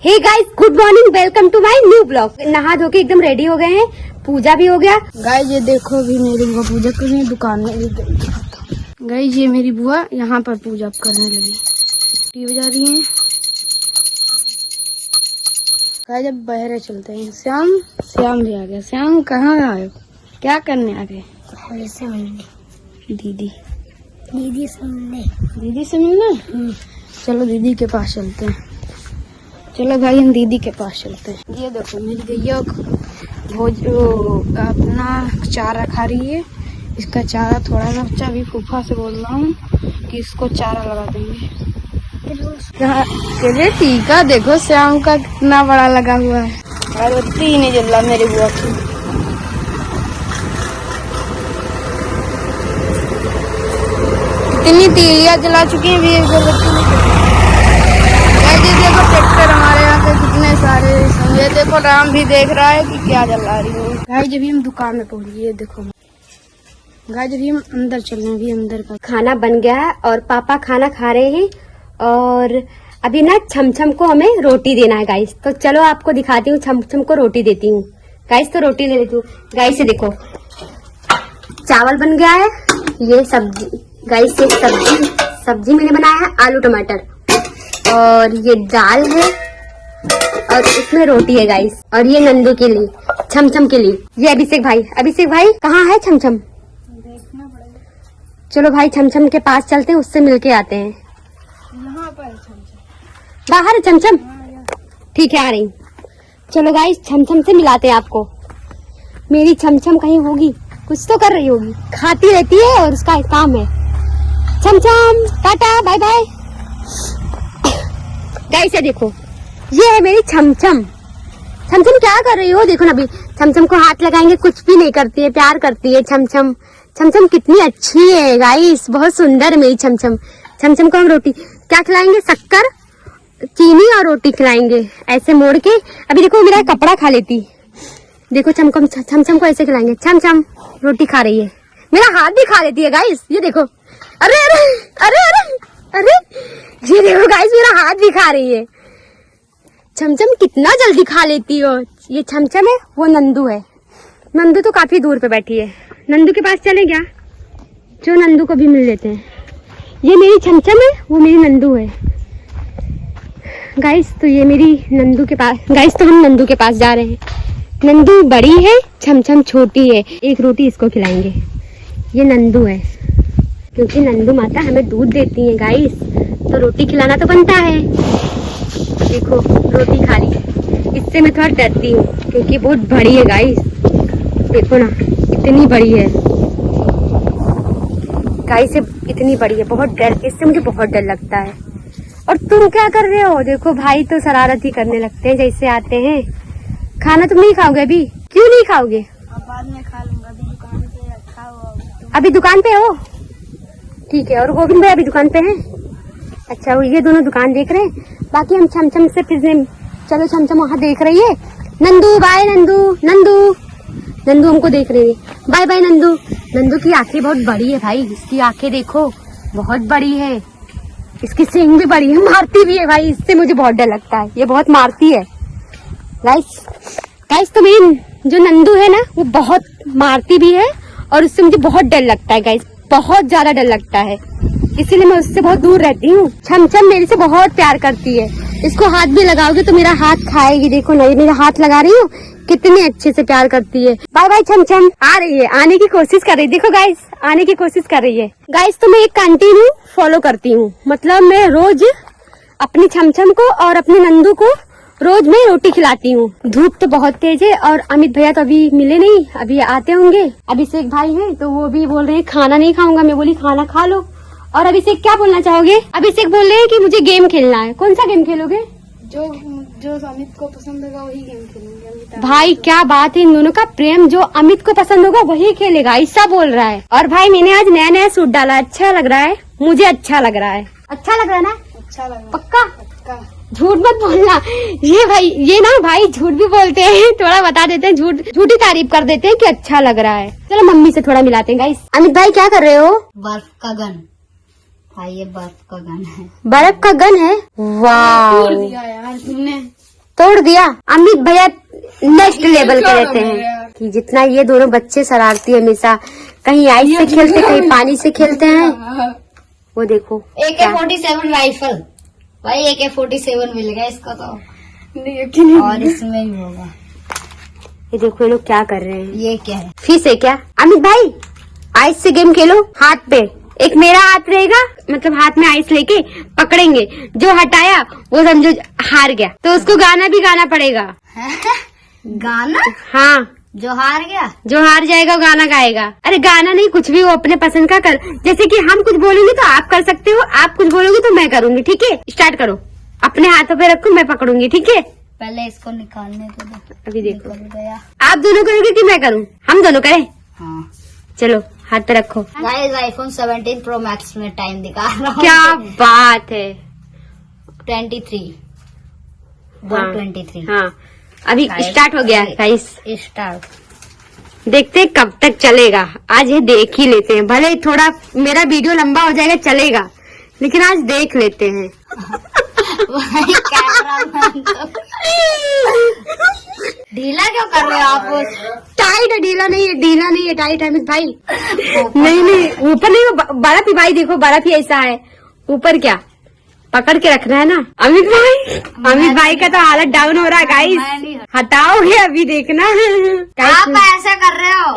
Hey guys, good morning, welcome to my new blog. नहा धो के एकदम रेडी हो गए हैं, पूजा भी हो गया। गाइस ये देखो, अभी मेरी बुआ पूजा कर रही है दुकान में। गाइस ये मेरी बुआ यहाँ पर पूजा करने लगी, टी बजा रही है। गाइस अब बहरे चलते हैं। श्याम भी आ गया। श्याम कहाँ आए हो, क्या करने आ गए? दीदी से मिलने। चलो दीदी के पास चलते हैं। चलो भाई हम दीदी के पास चलते हैं। ये देखो मेरी गैया अपना चारा खा रही है। इसका चारा थोड़ा सा बच्चा, अभी फूफा से बोल रहा हूँ कि इसको चारा लगा देंगे। चलिए टीका देखो श्याम का कितना बड़ा लगा हुआ है। अगरबत्ती ही नहीं जल रहा मेरी बुआ की। कितनी तीलियां जला चुकी हैं अभी अगरबत्ती नहीं। देखो ट्रैक्टर हमारे यहाँ पे कितने सारे। ये देखो राम भी देख रहा है कि क्या जला रही है। गाइस जब हम दुकान में पहुंची, ये देखो गाइस जब हम अंदर चल रहे हैं, अभी अंदर का खाना बन गया है और पापा खाना खा रहे हैं और अभी ना छमछम को हमें रोटी देना है गाइस। तो चलो आपको दिखाती हूँ, छमछम को रोटी देती हूँ गाइस। तो रोटी दे देती हूँ गाइस। ये देखो चावल बन गया है, ये सब्जी गाइस, ये सब्जी मैंने बनाया है आलू टमाटर, और ये दाल है और इसमें रोटी है गाइस। और ये नंदू के लिए, छमछम के लिए। ये अभिषेक भाई कहाँ है छमछम? देखना पड़ेगा। चलो भाई छमछम के पास चलते हैं, उससे मिलके आते हैं। यहाँ पर बाहर है छमछम? ठीक है, आ रही। चलो गाइस छमछम से मिलाते हैं आपको। मेरी छमछम कहीं होगी, कुछ तो कर रही होगी, खाती रहती है और उसका काम है। छमछम टाटा बाय बाय। गाइस ये देखो, ये है मेरी छमछम। छमछम क्या कर रही हो? देखो ना, अभी छमछम को हाथ लगाएंगे, कुछ भी नहीं करती है, प्यार करती है छमछम। छमछम कितनी अच्छी है गाइस, बहुत सुंदर है मेरी छमछम। छमछम को हम रोटी क्या खिलाएंगे? शक्कर, चीनी और रोटी खिलाएंगे ऐसे मोड़ के। अभी देखो मेरा कपड़ा खा लेती। देखो छमछम को ऐसे खिलाएंगे। छमछम रोटी खा रही है, मेरा हाथ भी खा लेती है गाइस। ये देखो, अरे अरे अरे अरे अरे, ये देखो गाइस मेरा हाथ भी खा रही है। छमछम कितना जल्दी खा लेती हो। ये छमछम है, वो नंदू है। नंदू तो काफी दूर पे बैठी है। नंदू के पास चले क्या? जो नंदू को भी मिल लेते हैं। ये मेरी छमछम है, वो मेरी नंदू है गाइस। तो ये मेरी नंदू के पास गाइस, तो हम नंदू के पास जा रहे हैं। नंदू बड़ी है, छमछम छोटी है। एक रोटी इसको खिलाएंगे। ये नंदू है, क्योंकि नंदू माता हमें दूध देती है गाइस, तो रोटी खिलाना तो बनता है। देखो रोटी खा रही है। इससे मैं थोड़ा डरती हूँ क्योंकि बहुत बड़ी है गाइस। देखो ना इतनी बड़ी है गाइस, इतनी बड़ी है, बहुत डर, इससे मुझे बहुत डर लगता है। और तुम क्या कर रहे हो? देखो भाई तो शरारत ही करने लगते हैं जैसे आते हैं। खाना तुम नहीं खाओगे अभी? क्यों नहीं खाओगे? बाद में खा लूंगा, अभी दुकान पे रखा हुआ। अभी दुकान पे हो? ठीक है। और गोविंद भाई अभी दुकान पे हैं? अच्छा, वो ये दोनों दुकान देख रहे हैं। बाकी हम छमछम से फिर चलो, छमछम वहाँ देख रही है। नंदू बाय, नंदू हमको देख रही है। Bye bye Nandu. नंदू की आंखें बहुत बड़ी है भाई, इसकी आंखें देखो बहुत बड़ी है। इसकी सींग भी बड़ी है, मारती भी है भाई, इससे मुझे बहुत डर लगता है, ये बहुत मारती है गाइस। तो मेरी जो नंदू है ना, वो बहुत मारती भी है और उससे मुझे बहुत डर लगता है गाइस, बहुत ज्यादा डर लगता है, इसीलिए मैं उससे बहुत दूर रहती हूँ। छमछम मेरे से बहुत प्यार करती है, इसको हाथ भी लगाओगे तो मेरा हाथ खाएगी। देखो नहीं, मेरा हाथ लगा रही हूँ, कितनी अच्छे से प्यार करती है। बाय बाय छमछम। आ रही है, आने की कोशिश कर रही है। देखो गाइस, आने की कोशिश कर रही है गाइस। तो मैं एक कंटिन्यू फॉलो करती हूँ, मतलब मैं रोज अपनी छमछम को और अपने नंदू को रोज मैं रोटी खिलाती हूँ। धूप तो बहुत तेज है और अमित भैया तो अभी मिले नहीं, अभी आते होंगे। अभिषेक भाई है तो वो भी बोल रहे हैं खाना नहीं खाऊंगा। मैं बोली खाना खा लो। और अभिषेक क्या बोलना चाहोगे? अभिषेक बोल रहे हैं कि मुझे गेम खेलना है। कौन सा गेम खेलोगे? जो अमित को पसंद होगा वही गेम खेलेंगे। भाई क्या बात है इन दोनों का प्रेम, जो अमित को पसंद होगा वही खेलेगा, ऐसा बोल रहा है। और भाई मैंने आज नया सूट डाला, अच्छा लग रहा है, मुझे अच्छा लग रहा है। अच्छा लग रहा है ना? अच्छा लग रहा है। पक्का? झूठ मत बोलना। ये भाई, ये ना भाई झूठ भी बोलते हैं, थोड़ा बता देते हैं, झूठी तारीफ कर देते हैं कि अच्छा लग रहा है। चलो मम्मी से थोड़ा मिलाते हैं गाइस। अमित भाई क्या कर रहे हो? बर्फ का गन। हाँ ये बर्फ का गन है। बर्फ का गन है? वाह दिया यार तुमने। तोड़ दिया। अमित भैया नेक्स्ट लेवल के रहते हैं कि जितना ये दोनों बच्चे शरारती हमेशा कहीं आइस से खेलते कहीं पानी से खेलते हैं। वो देखो AK-47 राइफल भाई, AK-47 मिल गया इसको तो, और इसमें ही होगा। ये देखो ये लोग क्या कर रहे हैं। ये क्या है? फिश है क्या? अमित भाई आइस से गेम खेलो। हाथ पे एक मेरा हाथ रहेगा, मतलब हाथ में आइस लेके पकड़ेंगे, जो हटाया वो समझो हार गया, तो उसको गाना भी गाना पड़ेगा। गाना? हाँ, जो हार गया, जो हार जाएगा वो गाना गाएगा। अरे गाना नहीं, कुछ भी वो अपने पसंद का कर, जैसे कि हम कुछ बोलेंगे तो आप कर सकते हो, आप कुछ बोलोगे तो मैं करूंगी। ठीक है, स्टार्ट करो। अपने हाथों पे रखो, मैं पकड़ूंगी। ठीक है, पहले इसको निकालने को दो। अभी देखो निकल गया। आप दोनों करोगे कि मैं करूँ? हम दोनों करें। हाँ चलो हाथ पे रखो। गाइस, iPhone 17 Pro Max में टाइम दिखा रहा हूँ। क्या बात है। 23 हाँ, 23 हाँ अभी स्टार्ट हो गया गाइस। स्टार्ट। देखते हैं कब तक चलेगा। आज ये देख ही लेते हैं, भले थोड़ा मेरा वीडियो लंबा हो जाएगा चलेगा, लेकिन आज देख लेते हैं। भाई कैमरामैन तो ढीला क्यों कर रहे हो आप? टाइट है, ढीला नहीं है, ढीला नहीं है, टाइट है अमित भाई। नहीं नहीं, ऊपर नहीं, वो बर्फ ही भाई, देखो बर्फ ही ऐसा है। ऊपर क्या पकड़ के रखना है ना अमित भाई। अमित भाई का तो हालत डाउन हो रहा है गाइस। हटाओगे अभी देखना। आप ऐसा कर रहे हो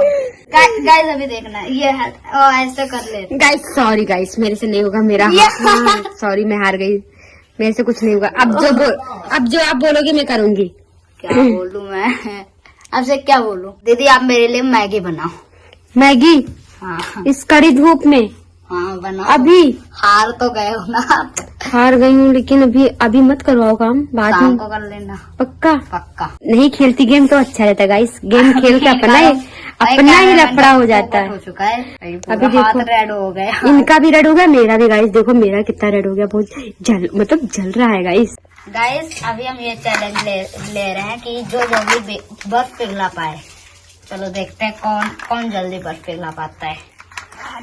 गाइस, अभी देखना ये है, ऐसा कर ले गाइस। सॉरी गाइस, मेरे से नहीं होगा, मेरा सॉरी, मैं हार गई, मेरे से कुछ नहीं होगा। अब जो आप बोलोगे मैं करूंगी। क्या बोलूं मैं आपसे, क्या बोलूं? दीदी आप मेरे लिए मैगी बनाओ। मैगी? हाँ इस कड़ी धूप में? हाँ बनाओ। अभी हार तो गए हो ना आप। हार गई हूँ, लेकिन अभी मत करवाओ काम, बाद शाम में। को कर लेना पक्का? पक्का। नहीं खेलती गेम तो अच्छा रहता है गाइस। गेम खेल के अपना ही लफड़ा हो जाता है। हो चुका है अभी देखो रेड हो गया। इनका भी रेड हो गया, मेरा भी गाइस। देखो मेरा कितना रेड हो गया, बहुत जल रहा है गाइस। गाइस अभी हम ये चैलेंज ले रहे हैं कि जो जल्दी बर्फ पिघला पाए। चलो देखते हैं कौन जल्दी बर्फ पिघला पाता है।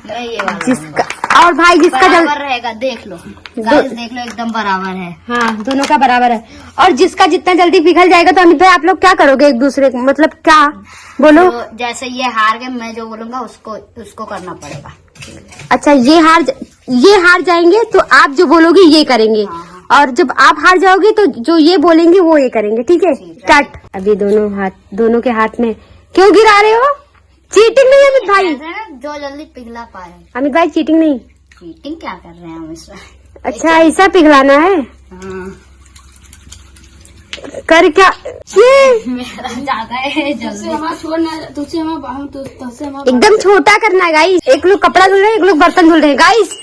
मैं ये वाला जिसका और भाई जिसका बराबर रहेगा, देख लो गाइस, देख लो एकदम बराबर है। हाँ दोनों का बराबर है। और जिसका जितना जल्दी पिघल जाएगा, तो अमित भाई आप लोग क्या करोगे एक दूसरे को, मतलब क्या बोलो? तो जैसे ये हार गए, मैं जो बोलूंगा उसको करना पड़ेगा। अच्छा, ये हार जाएंगे तो आप जो बोलोगे ये करेंगे, और जब आप हार जाओगे तो जो ये बोलेंगे वो ये करेंगे। ठीक है, स्टार्ट। अभी दोनों के हाथ में क्यों गिरा रहे हो? चीटिंग नहीं अमित भाई, जो जल्दी पिघला पाए। अमित भाई चीटिंग नहीं। चीटिंग क्या कर रहे हैं हम इसमें? अच्छा ऐसा पिघलाना है। हाँ। कर क्या ये मेरा ज्यादा है, जल्दी एकदम छोटा करना है गाइस। एक लोग कपड़ा धुल रहे हैं, एक लोग बर्तन धुल रहे हैं। गाइस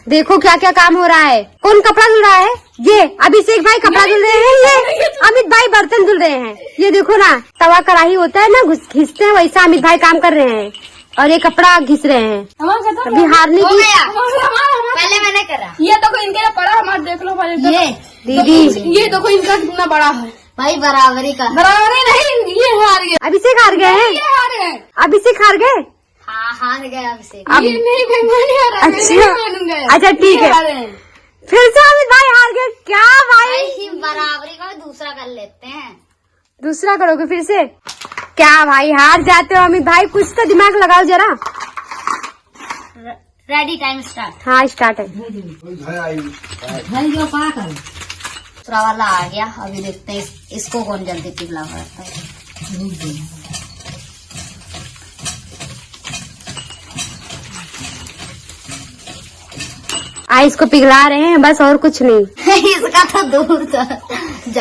देखो क्या क्या काम हो रहा है। कौन कपड़ा धुल रहा है? ये अभिषेक भाई कपड़ा धुल रहे हैं, ये अमित भाई बर्तन धुल रहे हैं। ये देखो ना, तवा कढ़ाई होता है ना, घिसते हैं, वैसा अमित भाई काम कर रहे हैं, और ये कपड़ा घिस रहे हैं। अभी हारने की पहले मैंने करा। ये देखो इनके लिए पड़ा, हमारा देख लो भाई। ये दीदी ये देखो इनका कितना बड़ा है भाई, बराबरी का। बराबर नहीं, ये हार गया। अभिषेक हार गए हैं। ये हार गए। अभिषेक हार गए। हाँ हार गया अभिषेक। अब ये नहीं भाई, मैं नहीं हारा, मैं नहीं मानूंगा। अच्छा ठीक है, फिर से अमित भाई हार गए। क्या भाई? भाई बराबरी का दूसरा कर लेते हैं। दूसरा करोगे फिर से? क्या भाई हार जाते हो अमित भाई, कुछ तो दिमाग लगाओ जरा। Ready, time start. हाँ स्टार्ट है। दूसरा वाला आ गया। अभी देखते हैं इसको कौन जल्दी पिघला पाता है। आइस को पिघला रहे हैं बस, और कुछ नहीं। इसका तो दूर जा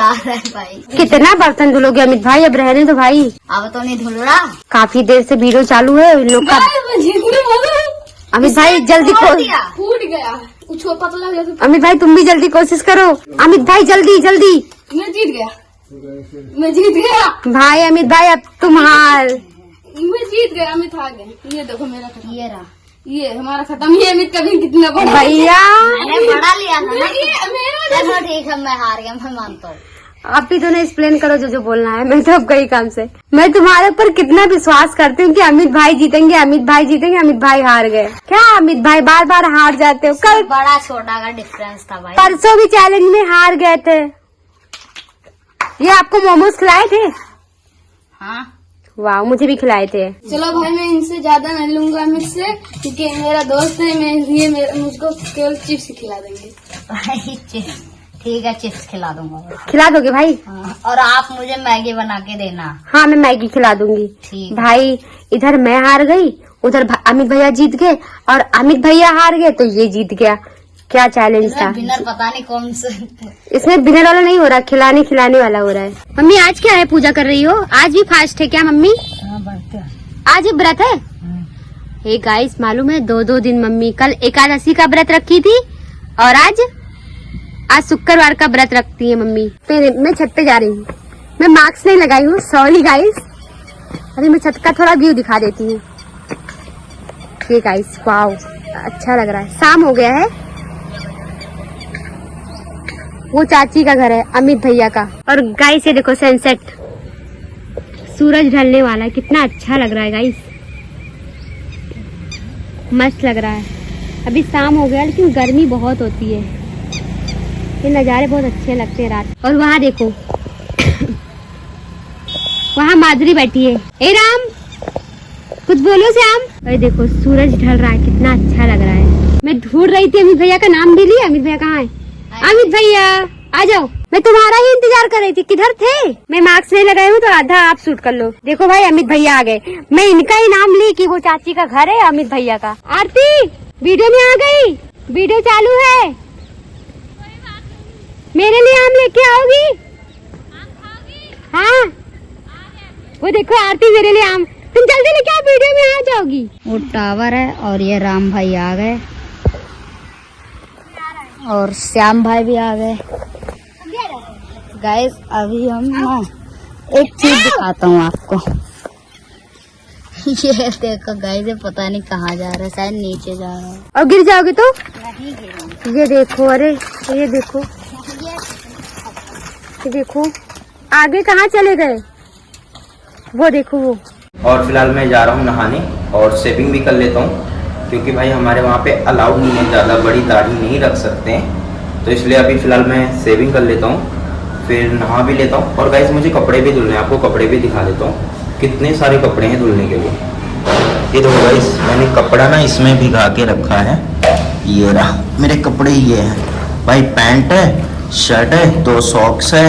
रहा है भाई। कितना बर्तन धुलोगे अमित भाई, अब रहने दो भाई। अब तो नहीं धुल रहा। काफी देर से वीडियो चालू है इन लोग का। अमित भाई जल्दी फूट गया, कुछ पतला हो गया। अमित भाई तुम भी जल्दी कोशिश करो। अमित भाई जल्दी जल्दी। मैं जीत गया, मैं जीत गया भाई अमित भाई अब तुम हार। मैं जीत गया, अमित हार गए। ये देखो मेरा खत्म, ये रहा, ये हमारा खत्म। ये अमित का भी कितना बड़ा है। भैया मैंने बड़ा लिया था ना। ये मेरा चलो ठीक है, मैं हार गया, मैं मानता हूँ। आप भी दोनों एक्सप्लेन करो जो बोलना है। मैं तो अब गई काम से। मैं तुम्हारे ऊपर कितना विश्वास करती हूँ कि अमित भाई जीतेंगे, अमित भाई जीतेंगे, अमित भाई हार गए। क्या अमित भाई बार बार हार जाते हो? कल बड़ा छोटा का डिफरेंस था भाई। परसों भी चैलेंज में हार गए थे। ये आपको मोमोज खिलाए थे? हाँ वाह, मुझे भी खिलाए थे। चलो भाई मैं इनसे ज्यादा नहीं लूंगा मुझसे, क्योंकि मेरा दोस्त है, मुझको केवल चिप्स खिला देंगे। भाई चिप्स ठीक है, चिप्स खिला दूंगा। खिला दोगे भाई? हाँ, और आप मुझे मैगी बना के देना। हाँ, मैं मैगी खिला दूंगी। ठीक। भाई इधर मैं हार गई, उधर अमित भैया जीत गए, और अमित भैया हार गए तो ये जीत गया। क्या चैलेंज था? विनर पता नहीं कौन सा। इसमें विनर वाला नहीं हो रहा, खिलाने वाला हो रहा है। मम्मी आज क्या है, पूजा कर रही हो? आज भी फास्ट है क्या मम्मी? आज ही व्रत है? हे गाइस, मालूम है 2-2 दिन मम्मी कल एकादशी का व्रत रखी थी, और आज शुक्रवार का व्रत रखती है मम्मी। मैं छत पे जा रही हूँ, मैं मास्क नहीं लगाई हूँ, सॉरी गाइस। अभी मैं छत का थोड़ा व्यू दिखा देती हूँ। ये गाइस वाओ, अच्छा लग रहा है। शाम हो गया है। वो चाची का घर है, अमित भैया का। और गाइस ये देखो सनसेट, सूरज ढलने वाला है, कितना अच्छा लग रहा है गाइस, मस्त लग रहा है। अभी शाम हो गया लेकिन गर्मी बहुत होती है, ये नज़ारे बहुत अच्छे लगते हैं रात। और वहाँ देखो वहाँ माधुरी बैठी है। ए राम, कुछ बोलो श्याम। अरे देखो सूरज ढल रहा है, कितना अच्छा लग रहा है। मैं ढूंढ रही थी, अमित भैया का नाम भी लिया। अमित भैया कहाँ है? अमित भैया आ जाओ, मैं तुम्हारा ही इंतजार कर रही थी। किधर थे? मैं मास्क नहीं लगाई हूँ तो आधा आप शूट कर लो। देखो भाई अमित भैया आ गए। मैं इनका ही नाम ली कि वो चाची का घर है, अमित भैया का। आरती वीडियो में आ गई, वीडियो चालू है। मेरे लिए आम लेके आओगी? हाँ वो देखो आरती मेरे लिए आम, तुम जल्दी लेके आओ, वीडियो में आ जाओगी। वो टावर है और ये राम भाई आ गए और श्याम भाई भी आ गए। गाइस अभी हम ना एक चीज दिखाता हूँ आपको। ये देखो गाइस, ये पता नहीं कहाँ जा रहा है, शायद नीचे जा रहा है। और गिर जाओगे तो? नहीं गिरूंगा। ये देखो, अरे ये देखो, ये देखो आगे कहाँ चले गए, वो देखो वो। और फिलहाल मैं जा रहा हूँ नहाने और शेविंग भी कर लेता हूँ, क्योंकि भाई हमारे वहाँ पे अलाउड नहीं है, ज़्यादा बड़ी दाढ़ी नहीं रख सकते हैं, तो इसलिए अभी फ़िलहाल मैं शेविंग कर लेता हूँ, फिर नहा भी लेता हूँ। और गाइस मुझे कपड़े भी धुलने हैं, आपको कपड़े भी दिखा देता हूँ, कितने सारे कपड़े हैं धुलने के लिए। ये देखो गाइस, मैंने कपड़ा ना इसमें भिगा के रखा है, ये रहा मेरे कपड़े। ये हैं भाई, पैंट है, शर्ट है, 2 सॉक्स है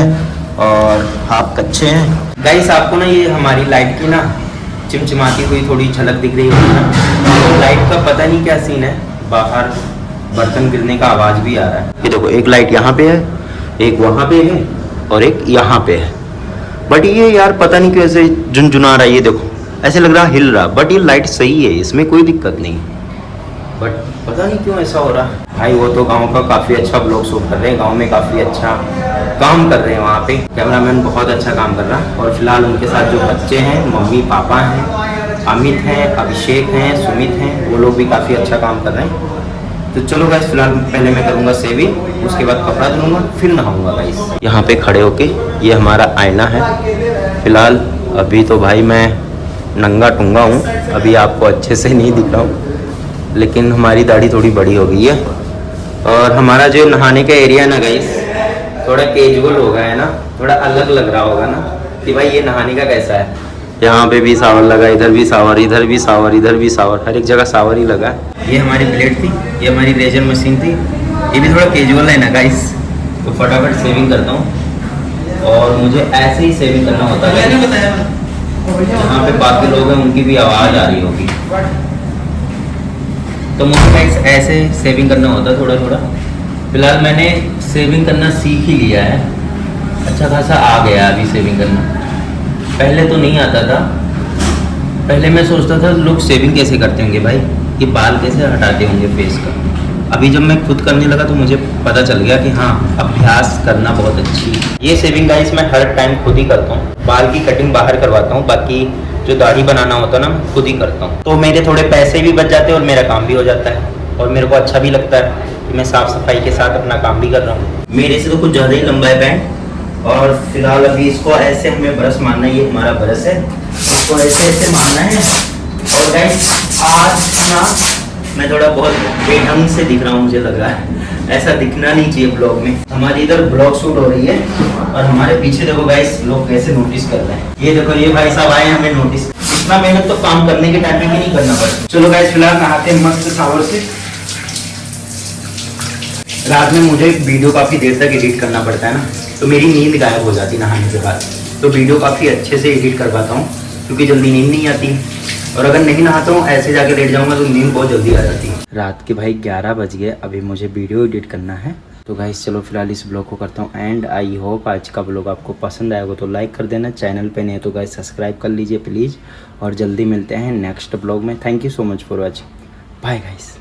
और हाफ कच्छे हैं। गाइस आपको ना ये हमारी लाइट की ना चिमचिमाती हुई थोड़ी झलक दिख रही होगी ना, तो लाइट का पता नहीं क्या सीन है, बाहर बर्तन गिरने का आवाज़ भी आ रहा है। ये देखो एक लाइट यहाँ पे है, एक वहाँ पे है और एक यहाँ पे है, बट ये यार पता नहीं क्यों ऐसे झुनझुना रहा है। ये देखो ऐसे लग रहा हिल रहा, बट ये लाइट सही है, इसमें कोई दिक्कत नहीं, बट पता नहीं क्यों ऐसा हो रहा है। भाई वो तो गांव का काफ़ी अच्छा ब्लॉग शूट कर रहे हैं, गांव में काफ़ी अच्छा काम कर रहे हैं, वहाँ पे कैमरामैन बहुत अच्छा काम कर रहा है। और फिलहाल उनके साथ जो बच्चे हैं, मम्मी पापा हैं, अमित हैं, अभिषेक हैं, सुमित हैं, वो लोग भी काफ़ी अच्छा काम कर रहे हैं। तो चलो गाइस, फिलहाल पहले मैं करूँगा शेविंग, उसके बाद कपड़ा धुलूँगा, फिर नहाऊँगा गाइस। यहाँ पे खड़े होके ये हमारा आईना है। फिलहाल अभी तो भाई मैं नंगा टूंगा हूँ, अभी आपको अच्छे से नहीं दिख रहा हूँ, लेकिन हमारी दाढ़ी थोड़ी बड़ी हो गई है। और हमारा जो नहाने का एरिया ना गाइस थोड़ा कैजुअल हो गया है ना, थोड़ा अलग लग रहा होगा ना कि भाई ये नहाने का कैसा है। यहाँ पे भी शावर लगा, इधर भी शावर, इधर भी शावर, इधर भी शावर, हर एक जगह शावर ही लगा। ये हमारी प्लेट थी, ये हमारी रेजर मशीन थी, ये भी थोड़ा कैजुअल है ना गाइस, तो फटाफट सेविंग करता हूँ। और मुझे ऐसे ही सेविंग करना होता है, यहाँ पे बाकी लोग हैं उनकी भी आवाज़ आ रही होगी, तो मुझे गाइस ऐसे सेविंग करना होता है थोड़ा थोड़ा। फिलहाल मैंने सेविंग करना सीख ही लिया है, अच्छा खासा आ गया अभी सेविंग करना, पहले तो नहीं आता था। पहले मैं सोचता था लोग सेविंग कैसे करते होंगे भाई, ये बाल कैसे हटाते होंगे फेस का। अभी जब मैं खुद करने लगा तो मुझे पता चल गया कि हाँ, अभ्यास करना बहुत अच्छी है। ये सेविंग गाइस मैं हर टाइम खुद ही करता हूँ, बाल की कटिंग बाहर करवाता हूँ, बाकी जो दाढ़ी बनाना होता है ना मैं खुद ही करता हूँ, तो मेरे थोड़े पैसे भी बच जाते हैं और मेरा काम भी हो जाता है, और मेरे को अच्छा भी लगता है कि मैं साफ सफाई के साथ अपना काम भी कर रहा हूँ। मेरे से तो कुछ ज़्यादा ही लंबा है पैंट। और फिलहाल अभी इसको ऐसे हमें ब्रश मारना है, ये हमारा ब्रश है, इसको ऐसे ऐसे मारना है। और गाइस आज ना मैं थोड़ा बहुत बेढंग से दिख रहा हूँ, मुझे लग रहा है ऐसा दिखना नहीं चाहिए ब्लॉग में। हमारी इधर ब्लॉग शूट हो रही है और हमारे पीछे देखो गाइस लोग कैसे नोटिस कर रहे हैं। ये देखो ये भाई साहब आए हमें नोटिस। इतना मेहनत तो काम करने के टाइम में भी नहीं करना पड़ता। चलो गाइस फिलहाल नहाते हैं मस्त शावर से। रात में मुझे वीडियो काफी देर तक एडिट करना पड़ता है ना, तो मेरी नींद गायब हो जाती नहाने के बाद। तो वीडियो काफी अच्छे से एडिट कर पाता हूँ क्योंकि जल्दी नींद नहीं आती। और अगर नहीं नहाता हूँ ऐसे जाके लेट जाऊंगा तो नींद बहुत जल्दी आ जाती है। रात के भाई 11 बज गए, अभी मुझे वीडियो एडिट करना है। तो गाइस चलो फिलहाल इस ब्लॉग को करता हूँ एंड। आई होप आज का ब्लॉग आपको पसंद आएगा तो लाइक कर देना, चैनल पे नहीं है तो गाइस सब्सक्राइब कर लीजिए प्लीज़। और जल्दी मिलते हैं नेक्स्ट ब्लॉग में। Thank you so much for watching, bye guys.